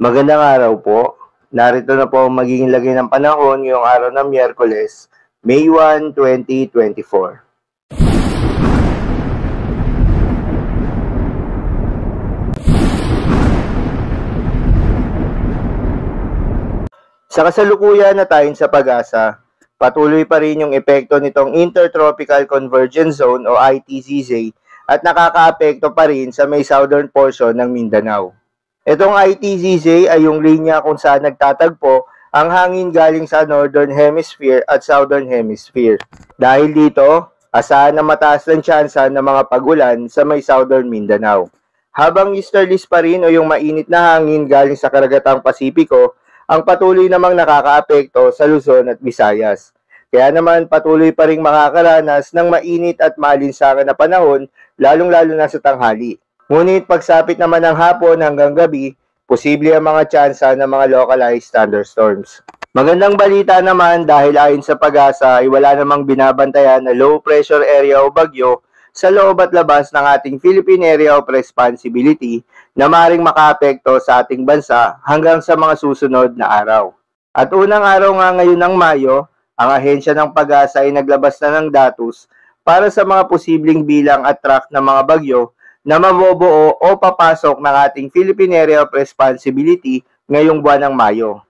Magandang araw po. Narito na po ang magiging lagay ng panahon ngayong araw ng Miyerkules, May 1, 2024. Sa kasalukuyan na tayo sa pag-asa, patuloy pa rin yung epekto nitong Intertropical Convergence Zone o ITCZ at nakakaapekto pa rin sa may southern portion ng Mindanao. Itong ITCZ ay yung linya kung saan nagtatagpo ang hangin galing sa Northern Hemisphere at Southern Hemisphere. Dahil dito, asahan na mataas ng tsansa ng mga pagulan sa may Southern Mindanao. Habang easterlies pa rin o yung mainit na hangin galing sa karagatang Pasipiko, ang patuloy namang nakakaapekto sa Luzon at Visayas. Kaya naman patuloy pa rin makakaranas ng mainit at maalinsangan na panahon, lalong-lalo na sa tanghali. Ngunit pagsapit naman ng hapon hanggang gabi, posible ang mga tsansa ng mga localized thunderstorms. Magandang balita naman dahil ayon sa pag-asa ay wala namang binabantayan na low pressure area o bagyo sa loob at labas ng ating Philippine Area of Responsibility na maaaring makaapekto sa ating bansa hanggang sa mga susunod na araw. At unang araw nga ngayon ng Mayo, ang ahensya ng pag-asa ay naglabas na ng datos para sa mga posibleng bilang at track ng mga bagyo na mabubuo o papasok ng ating Philippine Area of Responsibility ngayong buwan ng Mayo.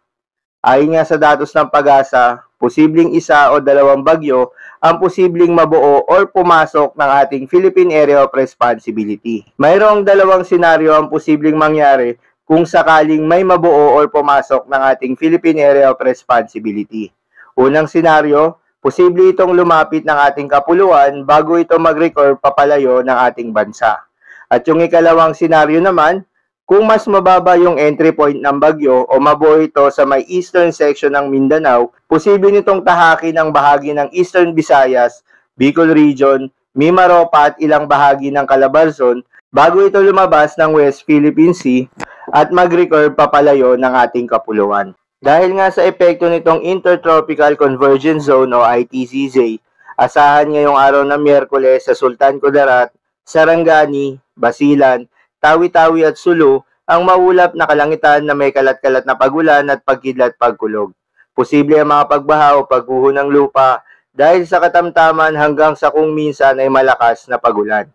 Ayon nga sa datos ng pag-asa, posibleng isa o dalawang bagyo ang posibleng mabuo o pumasok ng ating Philippine Area of Responsibility. Mayroong dalawang senaryo ang posibleng mangyari kung sakaling may mabuo o pumasok ng ating Philippine Area of Responsibility. Unang senaryo, posible itong lumapit ng ating kapuluan bago ito mag-record papalayo ng ating bansa. At yung ikalawang senaryo naman, kung mas mababa yung entry point ng bagyo o mabuo ito sa may eastern section ng Mindanao, posible nitong tahaki ng bahagi ng Eastern Visayas, Bicol Region, Mimaropa at ilang bahagi ng Calabarzon bago ito lumabas ng West Philippine Sea at mag-record papalayo ng ating kapuluan. Dahil nga sa epekto nitong Intertropical Convergence Zone o ITCZ, asahan ngayong araw ng Miyerkules sa Sultan Kudarat, Sarangani, Basilan, Tawi-Tawi at Sulu ang maulap na kalangitan na may kalat-kalat na pagulan at pagkidlat-pagkulog. Posible ang mga pagbaha o pagguho ng lupa dahil sa katamtaman hanggang sa kung minsan ay malakas na pagulan.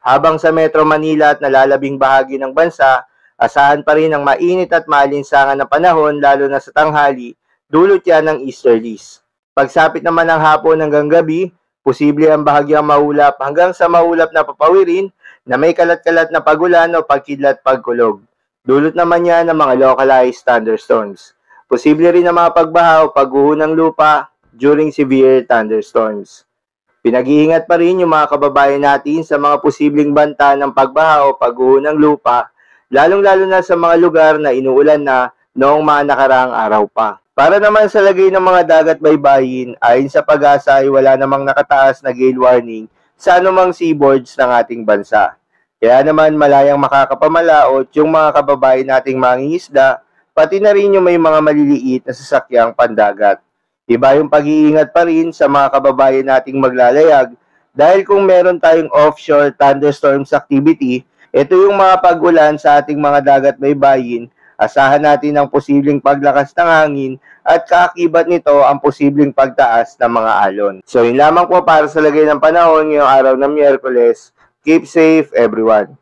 Habang sa Metro Manila at nalalabing bahagi ng bansa, asahan pa rin ang mainit at maalinsangan na panahon lalo na sa tanghali, dulot yan ng easterlies. Pagsapit naman ng hapon hanggang gabi, posible ang bahagyang maulap hanggang sa maulap na papawirin na may kalat-kalat na pagulan o pagkidlat-pagkulog. Dulot naman yan ng mga localized thunderstorms. Posible rin ang mga pagbaha o pagguho ng lupa during severe thunderstorms. Pinag-iingat pa rin yung mga kababayan natin sa mga posibleng banta ng pagbaha o pagguho ng lupa, lalong-lalo na sa mga lugar na inuulan na noong mga nakaraang araw pa. Para naman sa lagay ng mga dagat baybayin, ayon sa pag-asa ay wala namang nakataas na gale warning sa anumang seaboards ng ating bansa. Kaya naman malayang makakapamalaot yung mga kababayan nating mangingisda, pati na rin yung may mga maliliit na sasakyang pandagat. Iba yung pag-iingat pa rin sa mga kababayan nating maglalayag dahil kung meron tayong offshore thunderstorms activity, ito yung mga pag-ulan sa ating mga dagat baybayin, asahan natin ang posibleng paglakas ng hangin at kaakibat nito ang posibleng pagtaas ng mga alon. So yun lamang po para sa lagay ng panahon ngayong araw ng Miyerkules. Keep safe everyone.